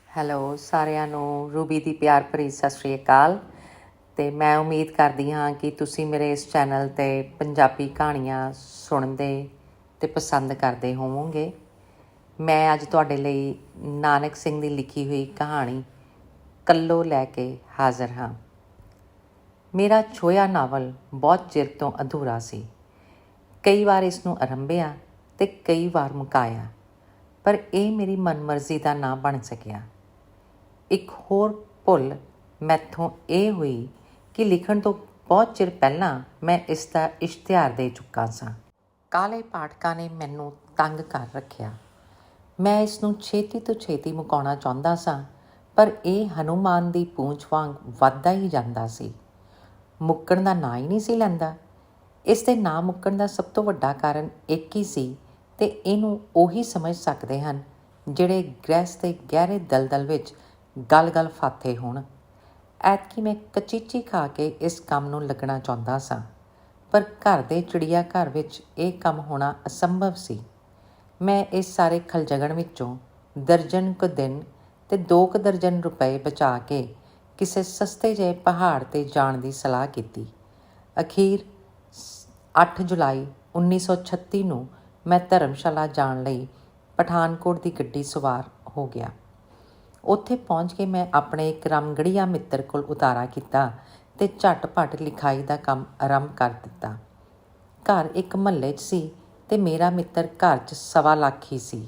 Hello ਸਾਰਿਆਂ ਨੂੰ Ruby ਦੀ ਪਿਆਰ ਭਰੀ ਸਤਿ ਸ਼੍ਰੀ ਅਕਾਲ। ਅਤੇ ਮੈਂ ਉਮੀਦ ਕਰਦੀ ਹਾਂ ਕਿ ਤੁਸੀਂ ਮੇਰੇ ਇਸ ਚੈਨਲ 'ਤੇ ਪੰਜਾਬੀ ਕਹਾਣੀਆਂ ਸੁਣਦੇ ਅਤੇ ਪਸੰਦ ਕਰਦੇ ਹੋਵੋਗੇ। ਮੈਂ ਅੱਜ ਤੁਹਾਡੇ ਲਈ ਨਾਨਕ ਸਿੰਘ ਦੀ ਲਿਖੀ ਹੋਈ ਕਹਾਣੀ ਕੱਲੋ ਲੈ ਕੇ ਹਾਜ਼ਰ ਹਾਂ। ਮੇਰਾ ਛੋਇਆ ਨਾਵਲ ਬਹੁਤ ਚਿਰ ਤੋਂ ਅਧੂਰਾ ਸੀ। ਕਈ ਵਾਰ ਇਸ ਨੂੰ ਆਰੰਭਿਆ ਅਤੇ ਕਈ ਵਾਰ ਮੁਕਾਇਆ, ਪਰ ਇਹ ਮੇਰੀ ਮਨਮਰਜ਼ੀ ਦਾ ਨਾ ਬਣ ਸਕਿਆ। ਇੱਕ ਹੋਰ ਭੁੱਲ ਮੈਥੋਂ ਇਹ ਹੋਈ ਕਿ ਲਿਖਣ ਤੋਂ ਬਹੁਤ ਚਿਰ ਪਹਿਲਾਂ ਮੈਂ ਇਸ ਦਾ ਇਸ਼ਤਿਹਾਰ ਦੇ ਚੁੱਕਾ ਸਾਂ। ਕਾਲੇ ਪਾਠਕਾਂ ਨੇ ਮੈਨੂੰ ਤੰਗ ਕਰ ਰੱਖਿਆ। ਮੈਂ ਇਸ ਨੂੰ ਛੇਤੀ ਤੋਂ ਛੇਤੀ ਮੁਕਾਉਣਾ ਚਾਹੁੰਦਾ ਸਾਂ, ਪਰ ਇਹ ਹਨੂੰਮਾਨ ਦੀ ਪੂੰਛ ਵਾਂਗ ਵੱਧਦਾ ਹੀ ਜਾਂਦਾ ਸੀ। ਮੁੱਕਣ ਦਾ ਨਾਂ ਹੀ ਨਹੀਂ ਸੀ ਲੈਂਦਾ। ਇਸ ਦੇ ਨਾ ਮੁੱਕਣ ਦਾ ਸਭ ਤੋਂ ਵੱਡਾ ਕਾਰਨ ਇੱਕ ਹੀ ਸੀ, ਅਤੇ ਇਹਨੂੰ ਉਹੀ ਸਮਝ ਸਕਦੇ ਹਨ ਜਿਹੜੇ ਗ੍ਰਹਿਸਥ ਦੇ ਗਹਿਰੇ ਦਲਦਲ ਵਿੱਚ ਗਲ-ਗਲ ਫਾਥੇ ਹੋਣ। ਐਤਕੀ ਮੈਂ ਕਚੀਚੀ ਖਾ ਕੇ ਇਸ ਕੰਮ ਨੂੰ ਲੱਗਣਾ ਚਾਹੁੰਦਾ ਸਾਂ, ਪਰ ਘਰ ਦੇ ਚਿੜੀਆ ਘਰ ਵਿੱਚ ਇਹ ਕੰਮ ਹੋਣਾ ਅਸੰਭਵ ਸੀ। ਮੈਂ ਇਸ ਸਾਰੇ ਖਲਜਗਣ ਵਿੱਚੋਂ ਦਰਜਨ ਕੁ ਦਿਨ ਅਤੇ 2 ਦਰਜਨ ਰੁਪਏ ਬਚਾ ਕੇ ਕਿਸੇ ਸਸਤੇ ਜਿਹੇ ਪਹਾੜ 'ਤੇ ਜਾਣ ਦੀ ਸਲਾਹ ਕੀਤੀ। ਅਖੀਰ 8 ਜੁਲਾਈ 1936 ਨੂੰ ਮੈਂ ਧਰਮਸ਼ਾਲਾ ਜਾਣ ਲਈ ਪਠਾਨਕੋਟ ਦੀ ਗੱਡੀ ਸਵਾਰ ਹੋ ਗਿਆ। ਉੱਥੇ ਪਹੁੰਚ ਕੇ ਮੈਂ ਆਪਣੇ ਇੱਕ ਰਾਮਗੜੀਆ ਮਿੱਤਰ ਕੋਲ ਉਤਾਰਾ ਕੀਤਾ ਅਤੇ ਝੱਟ-ਪੱਟ ਲਿਖਾਈ ਦਾ ਕੰਮ ਆਰੰਭ ਕਰ ਦਿੱਤਾ। ਘਰ ਇੱਕ ਮੁਹੱਲੇ 'ਚ ਸੀ ਅਤੇ ਮੇਰਾ ਮਿੱਤਰ ਘਰ 'ਚ 1.25 ਲੱਖ ਹੀ ਸੀ।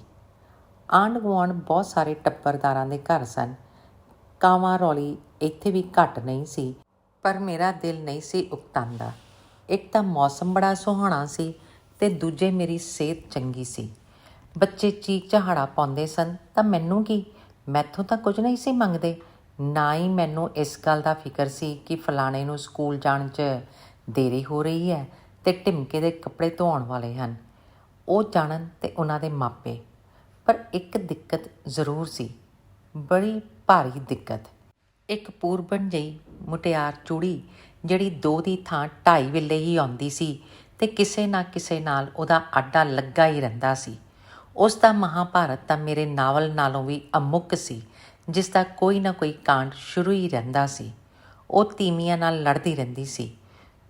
ਆਂਢ ਗੁਆਂਢ ਬਹੁਤ ਸਾਰੇ ਟੱਬਰਦਾਰਾਂ ਦੇ ਘਰ ਸਨ। ਕਾਵਾਂ ਰੌਲੀ ਇੱਥੇ ਵੀ ਘੱਟ ਨਹੀਂ ਸੀ, ਪਰ ਮੇਰਾ ਦਿਲ ਨਹੀਂ ਸੀ ਉਕਤਾਂਦਾ। ਇੱਕ ਤਾਂ ਮੌਸਮ ਬੜਾ ਸੁਹਾਣਾ ਸੀ ਅਤੇ ਦੂਜੇ ਮੇਰੀ ਸਿਹਤ ਚੰਗੀ ਸੀ। ਬੱਚੇ ਚੀਕ ਚਹਾੜਾ ਪਾਉਂਦੇ ਸਨ ਤਾਂ ਮੈਨੂੰ ਕੀ, ਮੈਥੋਂ ਤਾਂ ਕੁਝ ਨਹੀਂ ਸੀ ਮੰਗਦੇ। ਨਾ ਹੀ ਮੈਨੂੰ ਇਸ ਗੱਲ ਦਾ ਫਿਕਰ ਸੀ ਕਿ ਫਲਾਣੇ ਨੂੰ ਸਕੂਲ ਜਾਣ 'ਚ ਦੇਰੀ ਹੋ ਰਹੀ ਹੈ ਅਤੇ ਢਿਮਕੇ ਦੇ ਕੱਪੜੇ ਧੋਣ ਵਾਲੇ ਹਨ। ਉਹ ਜਾਣਨ ਅਤੇ ਉਹਨਾਂ ਦੇ ਮਾਪੇ। ਪਰ ਇੱਕ ਦਿੱਕਤ ਜ਼ਰੂਰ ਸੀ, ਬੜੀ ਭਾਰੀ ਦਿੱਕਤ। ਇੱਕ ਪੂਰਬਣ ਜਿਹੀ ਮੁਟਿਆਰ ਚੂੜੀ ਜਿਹੜੀ 2 ਦੀ ਥਾਂ 2.5 ਵੇਲੇ ਹੀ ਆਉਂਦੀ ਸੀ ਅਤੇ ਕਿਸੇ ਨਾ ਕਿਸੇ ਨਾਲ ਉਹਦਾ ਆਡਾ ਲੱਗਾ ਹੀ ਰਹਿੰਦਾ ਸੀ। ਉਸ ਦਾ ਮਹਾਭਾਰਤ ਤਾਂ ਮੇਰੇ ਨਾਵਲ ਨਾਲੋਂ ਵੀ ਅਮੁੱਕ ਸੀ, ਜਿਸ ਦਾ ਕੋਈ ਨਾ ਕੋਈ ਕਾਂਡ ਸ਼ੁਰੂ ਹੀ ਰਹਿੰਦਾ ਸੀ। ਉਹ ਤੀਵੀਆਂ ਨਾਲ ਲੜਦੀ ਰਹਿੰਦੀ ਸੀ।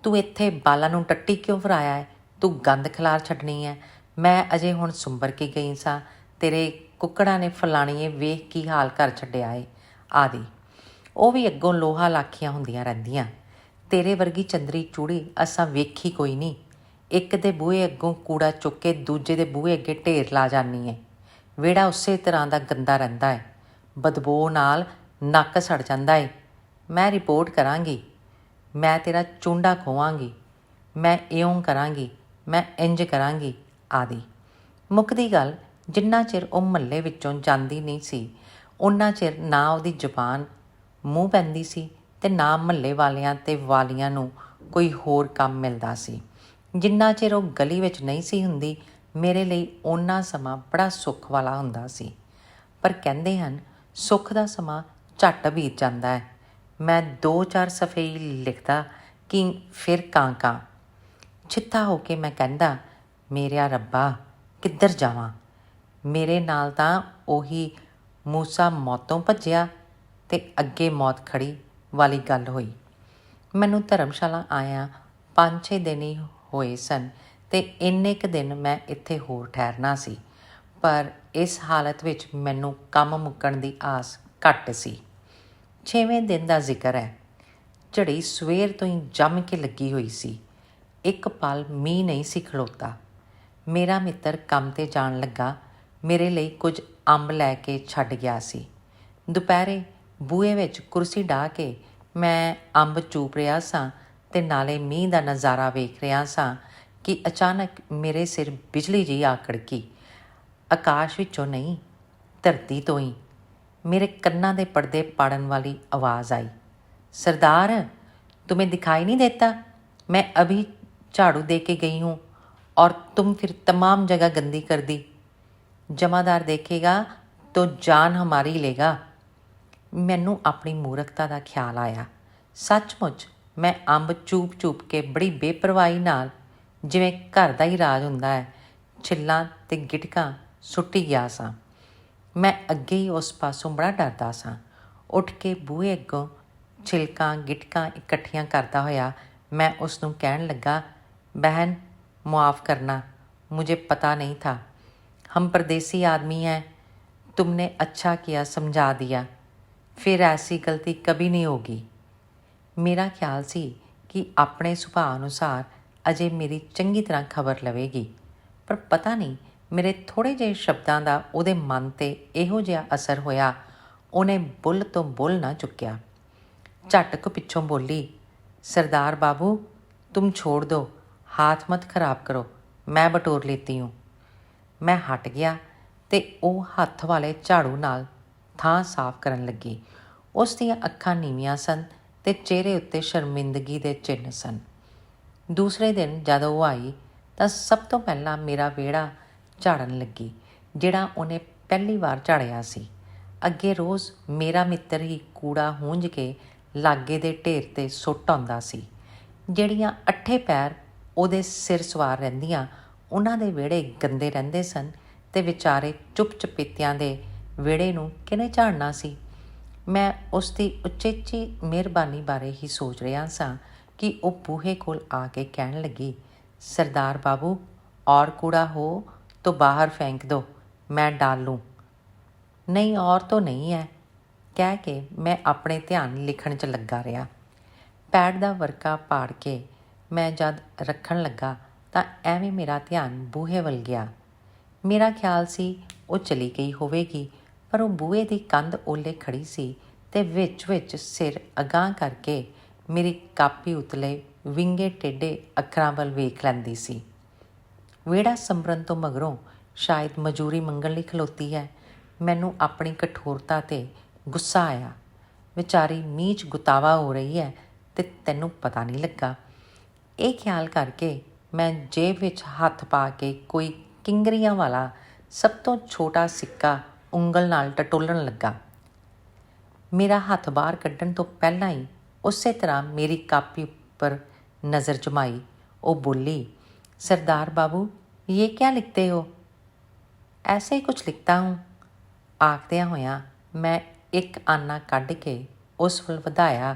ਤੂੰ ਇੱਥੇ ਬਾਲਾਂ ਨੂੰ ਟੱਟੀ ਕਿਉਂ ਫਰਾਇਆ ਹੈ? ਤੂੰ ਗੰਦ ਖਿਲਾਰ ਛੱਡਣੀ ਹੈ। ਮੈਂ ਅਜੇ ਹੁਣ ਸੁੰਬਰ ਕੇ ਗਈ ਸਾਂ, ਤੇਰੇ ਕੁੱਕੜਾਂ ਨੇ ਫਲਾਣੀਏ ਵੇਖ ਕੀ ਹਾਲ ਕਰ ਛੱਡਿਆ ਏ ਆਦਿ। ਉਹ ਵੀ ਅੱਗੋਂ ਲੋਹਾ ਲਾਖੀਆਂ ਹੁੰਦੀਆਂ ਰਹਿੰਦੀਆਂ। ਤੇਰੇ ਵਰਗੀ ਚੰਦਰੀ ਚੂੜੀ ਅਸਾਂ ਵੇਖੀ ਕੋਈ ਨਹੀਂ। ਇੱਕ ਦੇ ਬੂਹੇ ਅੱਗੋਂ ਕੂੜਾ ਚੁੱਕ ਕੇ ਦੂਜੇ ਦੇ ਬੂਹੇ ਅੱਗੇ ਢੇਰ ਲਾ ਜਾਂਦੀ ਏ। ਵਿਹੜਾ ਉਸੇ ਤਰ੍ਹਾਂ ਦਾ ਗੰਦਾ ਰਹਿੰਦਾ ਏ, ਬਦਬੂ ਨਾਲ ਨੱਕ ਸੜ ਜਾਂਦਾ ਏ। ਮੈਂ ਰਿਪੋਰਟ ਕਰਾਂਗੀ, ਮੈਂ ਤੇਰਾ ਚੂੰਡਾ ਖੋਵਾਂਗੀ, ਮੈਂ ਇਉਂ ਕਰਾਂਗੀ, ਮੈਂ ਇੰਜ ਕਰਾਂਗੀ ਆਦਿ। ਮੁੱਕਦੀ ਗੱਲ, ਜਿੰਨਾ ਚਿਰ ਉਹ ਮੁਹੱਲੇ ਵਿੱਚੋਂ ਜਾਂਦੀ ਨਹੀਂ ਸੀ, ਓਨਾ ਚਿਰ ਨਾ ਉਹਦੀ ਜ਼ੁਬਾਨ ਮੂੰਹ ਪੈਂਦੀ ਸੀ ਅਤੇ ਨਾ ਮੁਹੱਲੇ ਵਾਲਿਆਂ ਅਤੇ ਵਾਲੀਆਂ ਨੂੰ ਕੋਈ ਹੋਰ ਕੰਮ ਮਿਲਦਾ ਸੀ। ਜਿੰਨਾ ਚਿਰ ਉਹ ਗਲੀ ਵਿੱਚ ਨਹੀਂ ਸੀ ਹੁੰਦੀ, ਮੇਰੇ ਲਈ ਓਨਾ ਸਮਾਂ ਬੜਾ ਸੁੱਖ ਵਾਲਾ ਹੁੰਦਾ ਸੀ। ਪਰ ਕਹਿੰਦੇ ਹਨ, ਸੁੱਖ ਦਾ ਸਮਾਂ ਝੱਟ ਬੀਤ ਜਾਂਦਾ ਹੈ। ਮੈਂ 2-4 ਸਫ਼ੇ ਹੀ ਲਿਖਦਾ ਕਿ ਫਿਰ ਕਾਂ ਛਿੱਥਾ ਹੋ ਕੇ ਮੈਂ ਕਹਿੰਦਾ, ਮੇਰਿਆ ਰੱਬਾ ਕਿੱਧਰ ਜਾਵਾਂ। ਮੇਰੇ ਨਾਲ ਤਾਂ ਉਹੀ ਮੂਸਾ ਮੌਤੋਂ ਭੱਜਿਆ ਅਤੇ ਅੱਗੇ ਮੌਤ ਖੜੀ ਵਾਲੀ ਗੱਲ ਹੋਈ। ਮੈਨੂੰ ਧਰਮਸ਼ਾਲਾ ਆਇਆਂ 5-6 ਦਿਨ ਹੀ ਹੋਏ ਸਨ ਅਤੇ ਇੰਨੇ ਕੁ ਦਿਨ ਮੈਂ ਇੱਥੇ ਹੋਰ ਠਹਿਰਨਾ ਸੀ, ਪਰ ਇਸ ਹਾਲਤ ਵਿੱਚ ਮੈਨੂੰ ਕੰਮ ਮੁੱਕਣ ਦੀ ਆਸ ਘੱਟ ਸੀ। 6ਵੇਂ ਦਿਨ ਦਾ ਜ਼ਿਕਰ ਹੈ। ਝੜੀ ਸਵੇਰ ਤੋਂ ਹੀ ਜੰਮ ਕੇ ਲੱਗੀ ਹੋਈ ਸੀ। ਇੱਕ ਪਲ ਮੀਂਹ ਨਹੀਂ ਸੀ ਖਲੋਤਾ। ਮੇਰਾ ਮਿੱਤਰ ਕੰਮ 'ਤੇ ਜਾਣ ਲੱਗਾ ਮੇਰੇ ਲਈ ਕੁਝ ਅੰਬ ਲੈ ਕੇ ਛੱਡ ਗਿਆ ਸੀ। ਦੁਪਹਿਰੇ ਬੂਹੇ ਵਿੱਚ ਕੁਰਸੀ ਡਾਹ ਕੇ ਮੈਂ ਅੰਬ ਚੂਪ ਰਿਹਾ ਸਾਂ ਅਤੇ ਨਾਲੇ ਮੀਂਹ ਦਾ ਨਜ਼ਾਰਾ ਵੇਖ ਰਿਹਾ ਸਾਂ ਕਿ ਅਚਾਨਕ ਮੇਰੇ ਸਿਰ ਬਿਜਲੀ ਜਿਹੀ ਆ ਕੜਕੀ। ਆਕਾਸ਼ ਵਿੱਚੋਂ ਨਹੀਂ, ਧਰਤੀ ਤੋਂ ਹੀ। ਮੇਰੇ ਕੰਨਾਂ ਦੇ ਪਰਦੇ ਪਾੜਨ ਵਾਲੀ ਆਵਾਜ਼ ਆਈ, ਸਰਦਾਰ तुम्हें दिखाई नहीं देता? मैं अभी झाड़ू दे के गई हूँ और तुम फिर तमाम जगह गंदी कर दी। जमादार देखेगा तो जान हमारी लेगा। ਮੈਨੂੰ ਆਪਣੀ ਮੂਰਖਤਾ ਦਾ ਖਿਆਲ ਆਇਆ। ਸੱਚਮੁੱਚ ਮੈਂ ਅੰਬ ਚੂਪ ਕੇ ਬੜੀ ਬੇਪਰਵਾਹੀ ਨਾਲ, ਜਿਵੇਂ ਘਰ ਦਾ ਹੀ ਰਾਜ ਹੁੰਦਾ ਹੈ, ਛਿੱਲਾਂ ਅਤੇ ਗਿਟਕਾਂ ਸੁੱਟੀ ਗਿਆ ਸਾਂ। ਮੈਂ ਅੱਗੇ ਹੀ ਉਸ ਪਾਸੋਂ ਬੜਾ ਡਰਦਾ ਸਾਂ। ਉੱਠ ਕੇ ਬੂਹੇ ਅੱਗੋਂ ਛਿਲਕਾਂ ਗਿਟਕਾਂ ਇਕੱਠੀਆਂ ਕਰਦਾ ਹੋਇਆ मैं उसनू कहन लगा, बहन मुआफ़ करना, मुझे पता नहीं था, हम परदेसी आदमी हैं, तुमने अच्छा किया समझा दिया, फिर ऐसी गलती कभी नहीं होगी। मेरा ख्याल सी कि अपने सुभाਅ अनुसार अजे मेरी चंगी तरह खबर लवेगी, पर पता नहीं मेरे थोड़े ਜਿਹੇ शब्दों का ਉਹਦੇ मन ते ਇਹੋ ਜਿਹਾ असर होया, ਉਹਨੇ बुल तो बुल ना चुक्या। झट को पिछों बोली, सरदार बाबू तुम छोड़ दो, हाथ मत खराब करो, मैं बटोर लेती हूँ। मैं हट गया तो वो हथ वाले झाड़ू नाल थां साफ करन लगी। उस दियां अखां नीवियां सन ते चेहरे उत्ते शर्मिंदगी दे चिन्ह सन। दूसरे दिन जद वो आई तो सब तो पहला मेरा वेड़ा झाड़न लगी, जिहड़ा उन्हें पहली बार झाड़िया सी। अगे रोज़ मेरा मित्र ही कूड़ा हूंज के लागे दे ढेर ते सुੱਟ ਆਉਂਦਾ ਸੀ। ਜਿਹੜੀਆਂ ਅੱਠੇ ਪੈਰ ਉਹਦੇ ਸਿਰ ਸਵਾਰ ਰਹਿੰਦੀਆਂ, ਉਹਨਾਂ ਦੇ ਵਿਹੜੇ ਗੰਦੇ ਰਹਿੰਦੇ ਸਨ ਤੇ ਵਿਚਾਰੇ ਚੁੱਪ ਚਪੀਤਿਆਂ ਦੇ ਵਿਹੜੇ ਨੂੰ ਕਿਹਨੇ ਝਾੜਨਾ ਸੀ। ਮੈਂ ਉਸ ਦੀ ਉਚੇਚੀ ਮਿਹਰਬਾਨੀ ਬਾਰੇ ਹੀ ਸੋਚ ਰਿਹਾ ਸਾਂ कि वो बूहे कोल आके कहन लगी, सरदार बाबू और कूड़ा हो तो बाहर फेंक दो, मैं डाल लूँ। नहीं और तो नहीं है, कह के मैं अपने ध्यान लिखण च लगा रहा। पैड दा वर्का पाड़ के मैं जद रखन लगा तो एवें मेरा ध्यान बूहे वल गया। मेरा ख्याल सी वो चली गई होवेगी, पर वो बूहे दी कंध ओले खड़ी सी ते विच सिर अगांह करके मेरी कापी उतले विंगे टेढ़े अखरां वल वेख लैंदी सी। वेड़ा संभरन तो मगरों शायद मजूरी मंगण लई खलोती है। मैनू अपनी कठोरता ते गुस्सा आया। विचारी मीच गुतावा हो रही है ते तैनू पता नहीं लगा। ये ख्याल करके मैं जेब विच हथ पा के कोई किंगरियां वाला सब तो छोटा सिक्का उंगल नाल टटोलण लगा। मेरा हथ बाहर कड्ढण तो पहला ही उसे तरह मेरी कापी पर नज़र जमाई। वो बोली, सरदार बाबू ये क्या लिखते हो? ऐसे ही कुछ लिखता हूँ। आखदिया होया मैं एक आना कढ़ के उस वल वधाया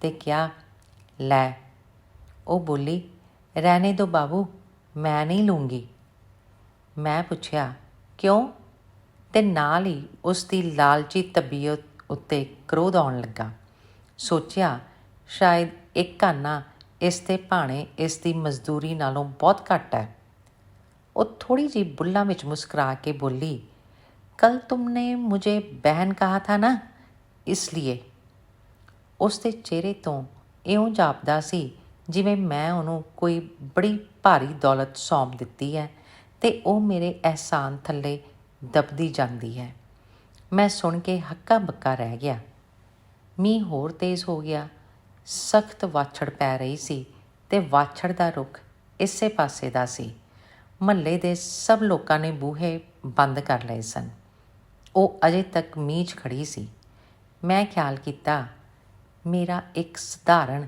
ते क्या लै। वो बोली, रहने दो बाबू, मैं नहीं लूँगी। मैं पूछया क्यों? ते नाल ही उसकी लालची तबीयत उत्ते क्रोध आउण लगा। सोचिया शायद एक आना इस ते भाणे इसकी मजदूरी नालों बहुत घट है। वो थोड़ी जी बुल्लां विच मुस्कुरा के बोली, कल तुमने मुझे बहन कहा था ना, इसलिए। उसके चेहरे तो इउं जापदा सी जिवें मैं उहनूं कोई बड़ी भारी दौलत सौंप दित्ती है ते वो मेरे एहसान थल्ले दबदी जांदी है। मैं सुन के हक्का बक्का रह गया। मींह होर तेज़ हो गया। सख्त वाछड़ पै रही सी ते वाछड़ दा रुख इसे पासे दा सी। महल्ले दे सब लोगों ने बूहे बंद कर लए सन। वो अजे तक मींह 'च खड़ी सी। मैं ख्याल किया, मेरा एक सधारण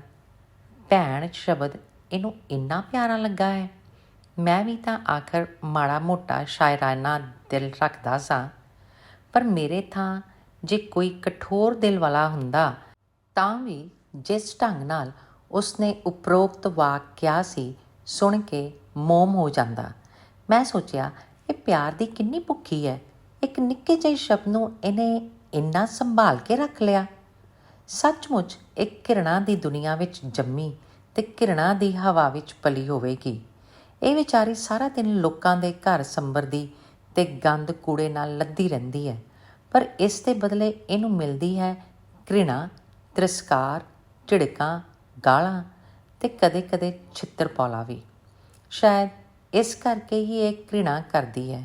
भैन शब्द इनू इन्ना प्यारा लगा है। मैं भी तो आखिर माड़ा मोटा शायराना दिल रखदा सा, पर मेरे थां जे कोई कठोर दिल वाला हुंदा तां भी जिस ढंग नाल उसने उपरोक्त वाक किया सी सुन के मोम हो जांदा। मैं सोचिया ये प्यार दी किन्नी भुखी है, एक निक्के ਜਿਹੇ शब्द नूं इन्हें इन्ना संभाल के रख लिया। सचमुच एक घृणा दी दुनिया विच जम्मी ते घृणा दी हवा विच पली होवेगी। ਇਹ ਵਿਚਾਰੀ ਸਾਰਾ दिन लोकां दे घर संभरदी ते गंद कूड़े नाल लद्दी रहिंदी है, पर इस दे बदले इनू मिलती है घृणा, तिरस्कार, झिड़कां, गालां ते कदे कदे छित्तर पौला भी। शायद इस करके ही एक घृणा करती है,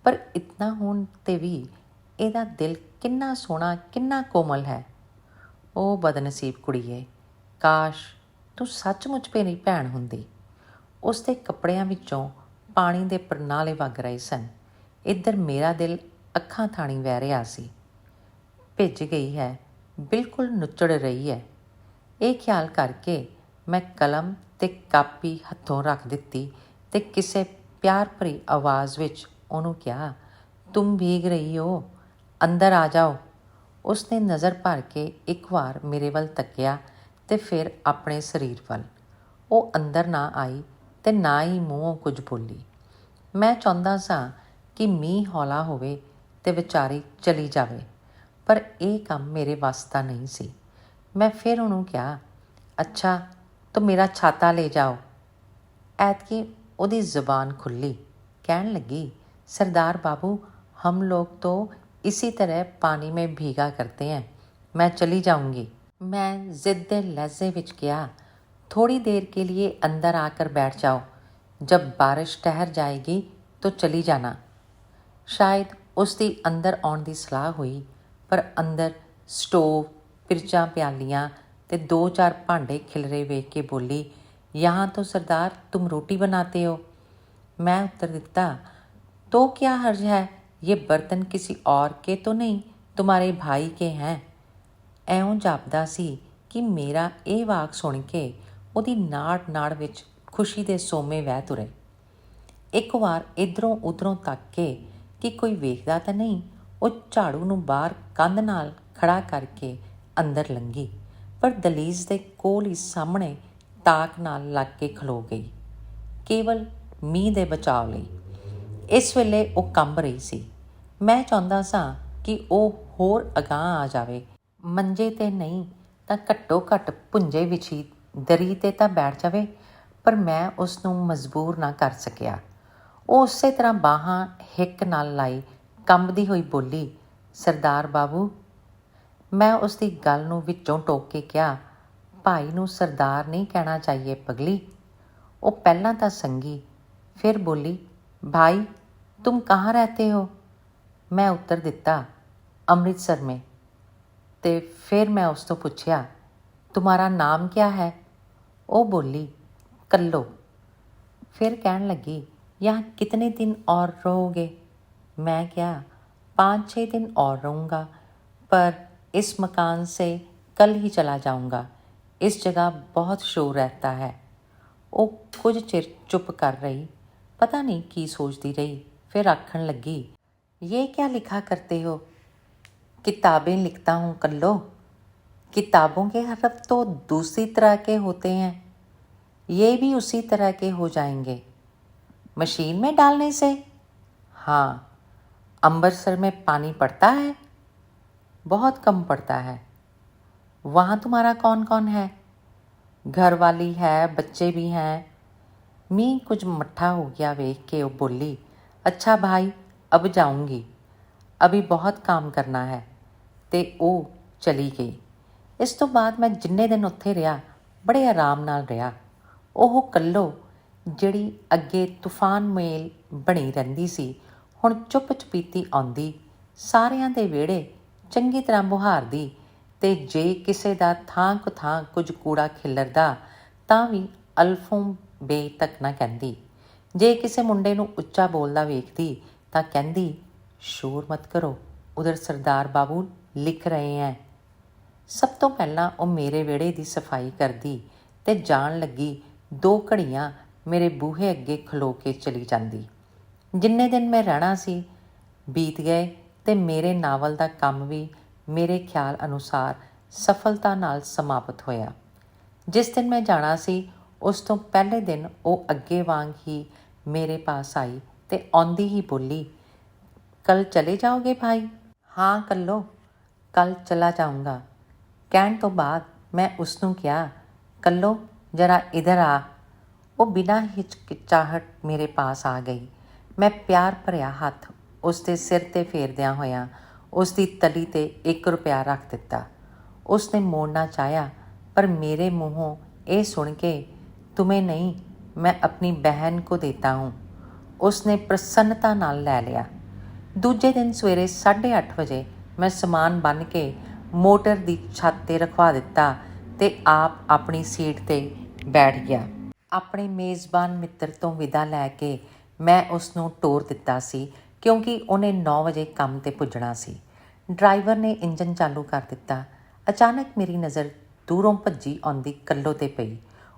पर इतना होण ते भी इहदा दिल किन्ना सोहना किन्ना कोमल है। ओ बदनसीब कुड़ीए, काश तू सचमुच मेरी भैन हुंदी। उसके कपड़ियां विचों पानी दे परनाले वग रहे सन। इधर मेरा दिल अखां थाणी वह रहा सी। भिज गई है, बिल्कुल नुचड़ रही है। ये ख्याल करके मैं कलम ते कापी हथों रख दिती ते किसे प्यार भरी आवाज़ विच उहनूं कहा, तुम भीग रही हो, ਅੰਦਰ ਆ ਜਾਓ। ਉਸਨੇ ਨਜ਼ਰ ਭਰ ਕੇ ਇੱਕ ਵਾਰ ਮੇਰੇ ਵੱਲ ਤੱਕਿਆ ਤੇ ਫਿਰ ਆਪਣੇ ਸਰੀਰ ਵੱਲ। ਉਹ ਅੰਦਰ ਨਾ ਆਈ ਤੇ ਨਾ ਹੀ ਮੂੰਹੋਂ ਕੁਝ ਬੋਲੀ। ਮੈਂ ਚਾਹੁੰਦਾ ਸਾਂ ਕਿ ਮੀਂਹ ਹੌਲਾ ਹੋਵੇ ਤੇ ਵਿਚਾਰੀ ਚਲੀ ਜਾਵੇ, ਪਰ ਇਹ ਕੰਮ ਮੇਰੇ ਵੱਸ ਦਾ ਨਹੀਂ ਸੀ। ਮੈਂ ਫਿਰ ਉਹਨੂੰ ਕਿਹਾ, ਅੱਛਾ ਤੋ ਮੇਰਾ ਛਾਤਾ ਲੈ ਜਾਓ। ਐਤਕੀ ਉਹਦੀ ਜ਼ੁਬਾਨ ਖੁੱਲ੍ਹੀ। ਕਹਿਣ ਲੱਗੀ, सरदार बाबू हम लोग तो इसी तरह पानी में भीगा करते हैं, मैं चली जाऊंगी। मैं जिद दे लहजे विच किया, थोड़ी देर के लिए अंदर आकर बैठ जाओ, जब बारिश ठहर जाएगी तो चली जाना। शायद उसकी अंदर आउण दी सलाह हुई, पर अंदर स्टोव, पिरचां प्यालियां ते 2-4 भांडे खिलरे वेख के बोली, यहाँ तो सरदार तुम रोटी बनाते हो। मैं उत्तर दिता, तो क्या हर्ज है, ये बर्तन किसी और के तो नहीं, तुम्हारे भाई के हैं। ਐਉਂ ਜਾਪਦਾ ਸੀ ਕਿ ਮੇਰਾ ਇਹ ਵਾਕ ਸੁਣ ਕੇ ਉਹਦੀ ਨਾੜ ਵਿੱਚ ਖੁਸ਼ੀ ਦੇ ਸੋਮੇ ਵਹਿ ਤੁਰੇ। ਇੱਕ ਵਾਰ ਇੱਧਰੋਂ ਉੱਧਰੋਂ ਤੱਕ ਕੇ ਕਿ ਕੋਈ ਵੇਖਦਾ ਤਾਂ ਨਹੀਂ, ਉਹ ਝਾੜੂ ਨੂੰ ਬਾਹਰ ਕੰਧ ਨਾਲ ਖੜਾ ਕਰਕੇ ਅੰਦਰ ਲੰਘੀ, ਪਰ ਦਲੀਜ਼ ਦੇ ਕੋਲ ਹੀ ਸਾਹਮਣੇ ਤਾਕ ਨਾਲ ਲੱਗ ਕੇ ਖਲੋ ਗਈ, ਕੇਵਲ ਮੀਂਹ ਦੇ ਬਚਾਅ ਲਈ। ਇਸ ਵੇਲੇ ਉਹ ਕੰਬ ਰਹੀ ਸੀ। ਮੈਂ ਚਾਹੁੰਦਾ ਸਾਂ ਕਿ ਉਹ ਹੋਰ ਅਗਾਂਹ ਆ ਜਾਵੇ, ਮੰਜੇ 'ਤੇ ਨਹੀਂ ਤਾਂ ਘੱਟੋ ਘੱਟ ਭੁੰਜੇ ਵਿਛੀ ਦਰੀ 'ਤੇ ਤਾਂ ਬੈਠ ਜਾਵੇ, ਪਰ ਮੈਂ ਉਸ ਨੂੰ ਮਜਬੂਰ ਨਾ ਕਰ ਸਕਿਆ। ਉਹ ਉਸੇ ਤਰ੍ਹਾਂ ਬਾਹਾਂ ਹਿੱਕ ਨਾਲ ਲਾਈ ਕੰਬਦੀ ਹੋਈ ਬੋਲੀ, ਸਰਦਾਰ ਬਾਬੂ। ਮੈਂ ਉਸ ਦੀ ਗੱਲ ਨੂੰ ਵਿੱਚੋਂ ਟੋਕ ਕੇ ਕਿਹਾ, ਭਾਈ ਨੂੰ ਸਰਦਾਰ ਨਹੀਂ ਕਹਿਣਾ ਚਾਹੀਏ ਪਗਲੀ। ਉਹ ਪਹਿਲਾਂ ਤਾਂ ਸੰਗੀ, ਫਿਰ ਬੋਲੀ, भाई तुम कहाँ रहते हो। मैं उत्तर दिता, अमृतसर में। तो फिर मैं उस तो पूछया, तुम्हारा नाम क्या है। वो बोली, कल्लो। फिर कहन लगी, यहाँ कितने दिन और रहोगे। मैं क्या, 5-6 दिन और रहूँगा, पर इस मकान से कल ही चला जाऊँगा। इस जगह बहुत शोर रहता है। वो कुछ चिर चुप कर रही, पता नहीं की सोचती रही, फिर आखन लगी, ये क्या लिखा करते हो। किताबें लिखता हूँ कल्लो। किताबों के हरफ तो दूसरी तरह के होते हैं, ये भी उसी तरह के हो जाएंगे। मशीन में डालने से। हाँ। अमृतसर में पानी पड़ता है। बहुत कम पड़ता है। वहाँ तुम्हारा कौन कौन है। घर वाली है, बच्चे भी हैं। मींह कुछ मट्ठा हो गया वेख के वो बोली, अच्छा भाई अब जाऊंगी, अभी बहुत काम करना है। ਤੇ ਉਹ ਚਲੀ ਗਈ। ਇਸ ਤੋਂ ਬਾਅਦ ਮੈਂ ਜਿੰਨੇ ਦਿਨ ਉੱਥੇ ਰਿਹਾ ਬੜੇ ਆਰਾਮ ਨਾਲ ਰਿਹਾ। ਉਹ ਕੱਲੋ ਜਿਹੜੀ ਅੱਗੇ ਤੂਫਾਨ ਮੇਲ ਬਣੀ ਰਹਿੰਦੀ ਸੀ, ਹੁਣ ਚੁੱਪ ਚਪੀਤੀ ਆਉਂਦੀ, ਸਾਰਿਆਂ ਦੇ ਵਿਹੜੇ ਚੰਗੀ ਤਰ੍ਹਾਂ ਬੁਹਾਰਦੀ, ਤੇ ਜੇ ਕਿਸੇ ਦਾ ਥਾਂ ਕੁ ਥਾਂ ਕੁਝ ਕੂੜਾ ਖਿਲਰਦਾ ਤਾਂ ਵੀ ਅਲਫੋਂ ਬੇ ਤੱਕ ਨਾ ਕਹਿੰਦੀ। ਜੇ ਕਿਸੇ ਮੁੰਡੇ ਨੂੰ ਉੱਚਾ ਬੋਲਦਾ ਵੇਖਦੀ ਤਾਂ ਕਹਿੰਦੀ, ਸ਼ੋਰ ਮਤ ਕਰੋ, ਉਧਰ ਸਰਦਾਰ ਬਾਬੂ ਲਿਖ ਰਹੇ ਹੈ। ਸਭ ਤੋਂ ਪਹਿਲਾਂ ਉਹ ਮੇਰੇ ਵਿਹੜੇ ਦੀ ਸਫਾਈ ਕਰਦੀ ਤੇ ਜਾਣ ਲੱਗੀ 2 ਘੜੀਆਂ ਮੇਰੇ ਬੂਹੇ ਅੱਗੇ ਖਲੋ ਕੇ ਚਲੀ ਜਾਂਦੀ। ਜਿੰਨੇ ਦਿਨ ਮੈਂ ਰਹਿਣਾ ਸੀ ਬੀਤ ਗਏ ਤੇ ਮੇਰੇ ਨਾਵਲ ਦਾ ਕੰਮ ਵੀ ਮੇਰੇ ਖਿਆਲ ਅਨੁਸਾਰ ਸਫਲਤਾ ਨਾਲ ਸਮਾਪਤ ਹੋਇਆ। ਜਿਸ ਦਿਨ ਮੈਂ ਜਾਣਾ ਸੀ ਉਸ ਤੋਂ ਪਹਿਲੇ ਦਿਨ ਉਹ ਅੱਗੇ ਵਾਂਗ ਹੀ ਮੇਰੇ ਪਾਸ ਆਈ ਤੇ ਆਉਂਦੀ ਹੀ ਬੋਲੀ, ਕੱਲ ਚਲੇ ਜਾਓਗੇ ਭਾਈ। ਹਾਂ ਕੱਲੋ, ਕੱਲ ਚਲਾ ਜਾਊਂਗਾ। ਕਹਿਣ ਤੋਂ ਬਾਅਦ ਮੈਂ ਉਸਨੂੰ ਕਿਹਾ, ਕੱਲੋ ਜਰਾ ਇਧਰ ਆ। ਉਹ ਬਿਨਾਂ ਹਿਚਕਿਚਾਹਟ ਮੇਰੇ ਪਾਸ ਆ ਗਈ। ਮੈਂ ਪਿਆਰ ਭਰਿਆ ਹੱਥ ਉਸ ਦੇ ਸਿਰ 'ਤੇ ਫੇਰਦਿਆਂ ਹੋਇਆਂ ਉਸ ਦੀ ਤਲੀ 'ਤੇ 1 ਰੁਪਇਆ ਰੱਖ ਦਿੱਤਾ। ਉਸ ਨੇ ਮੋੜਨਾ ਚਾਹਿਆ, ਪਰ ਮੇਰੇ ਮੂੰਹੋਂ ਇਹ ਸੁਣ ਕੇ, तुम्हें नहीं, मैं अपनी बहन को देता हूँ, उसने प्रसन्नता नाल लै लिया। दूजे दिन सवेरे 8:30 वजे मैं समान बन के मोटर की छत ते रखवा दिता ते आप अपनी सीट ते बैठ गया। अपने मेज़बान मित्र तो विदा लैके मैं उसनों टोर दिता सी, क्योंकि उन्हें 9 वजे काम ते पुजना सी। ड्राइवर ने इंजन चालू कर दिता। अचानक मेरी नज़र दूरों भज्जी आउंदी कल्लो ते पई।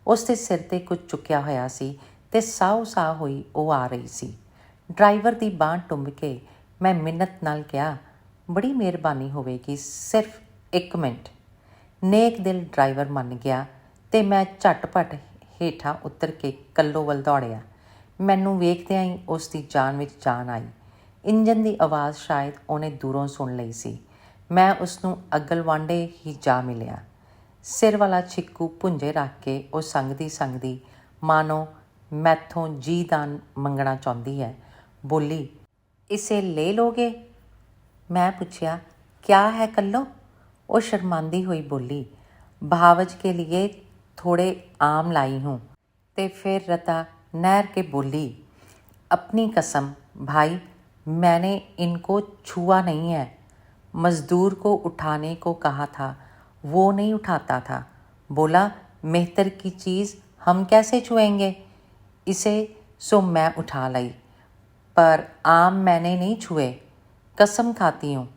ਉਸ ਦੇ ਸਿਰ 'ਤੇ ਕੁਝ ਚੁੱਕਿਆ ਹੋਇਆ ਸੀ ਅਤੇ ਸਾਹ ਹੋਈ ਉਹ ਆ ਰਹੀ ਸੀ। ਡਰਾਈਵਰ ਦੀ ਬਾਂਹ ਟੁੰਬ ਕੇ ਮੈਂ ਮਿੰਨਤ ਨਾਲ ਕਿਹਾ, ਬੜੀ ਮਿਹਰਬਾਨੀ ਹੋਵੇਗੀ, ਸਿਰਫ 1 ਮਿੰਟ। ਨੇਕ ਦਿਲ ਡਰਾਈਵਰ ਮੰਨ ਗਿਆ ਤੇ ਮੈਂ ਝਟਪਟ ਹੇਠਾਂ ਉਤਰ ਕੇ ਕੱਲੋ ਵੱਲ ਦੌੜਿਆ। ਮੈਨੂੰ ਵੇਖਦਿਆਂ ਹੀ ਉਸ ਦੀ ਜਾਨ ਵਿੱਚ ਜਾਨ ਆਈ। ਇੰਜਨ ਦੀ ਆਵਾਜ਼ ਸ਼ਾਇਦ ਉਹਨੇ ਦੂਰੋਂ ਸੁਣ ਲਈ ਸੀ। ਮੈਂ ਉਸਨੂੰ ਅਗਲਵਾਂਢੇ ਹੀ ਜਾ ਮਿਲਿਆ। ਸਿਰ ਵਾਲਾ ਛਿੱਕੂ ਭੁੰਜੇ ਰੱਖ ਕੇ ਉਹ ਸੰਗਦੀ ਮਾਨੋ ਮੈਥੋਂ ਜੀ ਦਾਨ ਮੰਗਣਾ ਚਾਹੁੰਦੀ ਹੈ, ਬੋਲੀ, ਇਸੇ ਲੈ ਲੋਗੇ? ਮੈਂ ਪੁੱਛਿਆ, ਕਿਆ ਹੈ ਕੱਲੋ? ਉਹ ਸ਼ਰਮਾਂਦੀ ਹੋਈ ਬੋਲੀ, भावज के लिए थोड़े आम लाई हूँ। ते फिर रता नहर के बोली, अपनी कसम भाई, मैंने इनको छुआ नहीं है। मज़दूर को उठाने को कहा था, वो नहीं उठाता था। बोला, मेहतर की चीज़ हम कैसे छुएंगे? इसे सो मैं उठा लाई, पर आम मैंने नहीं छुए, कसम खाती हूँ।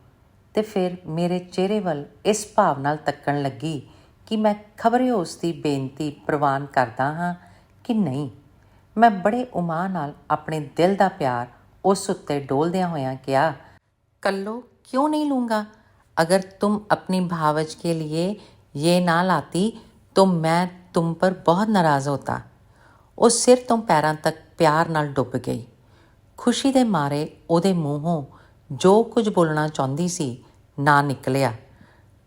ਤੇ ਫਿਰ ਮੇਰੇ ਚਿਹਰੇ ਵੱਲ ਇਸ ਭਾਵ ਨਾਲ ਤੱਕਣ ਲੱਗੀ ਕਿ ਮੈਂ ਖਬਰੇ ਉਸ ਦੀ ਬੇਨਤੀ ਪ੍ਰਵਾਨ ਕਰਦਾ ਹਾਂ ਕਿ ਨਹੀਂ। ਮੈਂ ਬੜੇ ਉਮਾਂ ਨਾਲ ਆਪਣੇ ਦਿਲ ਦਾ ਪਿਆਰ ਉਸ ਉੱਤੇ ਡੋਲਦਿਆਂ ਹੋਇਆਂ ਕਿਹਾ, ਕੱਲੋ क्यों नहीं लूँगा? अगर तुम अपनी भावज के लिए ये ना लाती तो मैं तुम पर बहुत नाराज़ होता। ਉਹ ਸਿਰ ਤੋਂ ਪੈਰਾਂ ਤੱਕ ਪਿਆਰ ਨਾਲ ਡੁੱਬ ਗਈ। ਖੁਸ਼ੀ ਦੇ ਮਾਰੇ ਉਹਦੇ ਮੂੰਹੋਂ ਜੋ ਕੁਝ ਬੋਲਣਾ ਚਾਹੁੰਦੀ ਸੀ ਨਾ ਨਿਕਲਿਆ।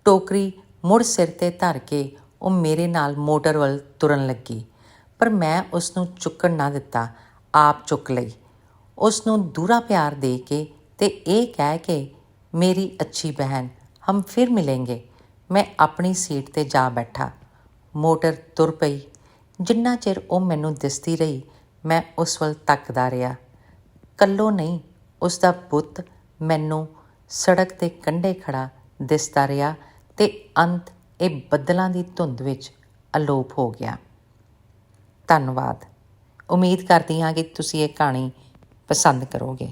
ਟੋਕਰੀ ਮੁੜ ਸਿਰ 'ਤੇ ਧਰ ਕੇ ਉਹ ਮੇਰੇ ਨਾਲ ਮੋਟਰ ਵੱਲ ਤੁਰਨ ਲੱਗੀ, ਪਰ ਮੈਂ ਉਸ ਨੂੰ ਚੁੱਕਣ ਨਾ ਦਿੱਤਾ, ਆਪ ਚੁੱਕ ਲਈ। ਉਸ ਨੂੰ ਦੂਰਾ ਪਿਆਰ ਦੇ ਕੇ ਤੇ ਇਹ ਕਹਿ ਕੇ, ਮੇਰੀ ਅੱਛੀ ਬਹਿਨ, ਹਮ ਫਿਰ ਮਿਲेंगे, ਮੈਂ ਆਪਣੀ ਸੀਟ 'ਤੇ ਜਾ ਬੈਠਾ। ਮੋਟਰ ਤੁਰ ਪਈ। ਜਿੰਨਾ ਚਿਰ ਉਹ ਮੈਨੂੰ ਦਿਸਦੀ ਰਹੀ ਮੈਂ ਉਸ ਵੱਲ ਤੱਕਦਾ ਰਿਹਾ। ਕੱਲੋ ਨਹੀਂ, ਉਸ ਦਾ ਬੁੱਤ ਮੈਨੂੰ ਸੜਕ ਦੇ ਕੰਢੇ ਖੜਾ ਦਿਸਦਾ ਰਿਹਾ ਤੇ ਅੰਤ ਇਹ ਬੱਦਲਾਂ ਦੀ ਧੁੰਦ ਵਿੱਚ ਅਲੋਪ ਹੋ ਗਿਆ। ਧੰਨਵਾਦ। ਉਮੀਦ ਕਰਦੀ ਹਾਂ ਕਿ ਤੁਸੀਂ ਇਹ ਕਹਾਣੀ ਪਸੰਦ ਕਰੋਗੇ।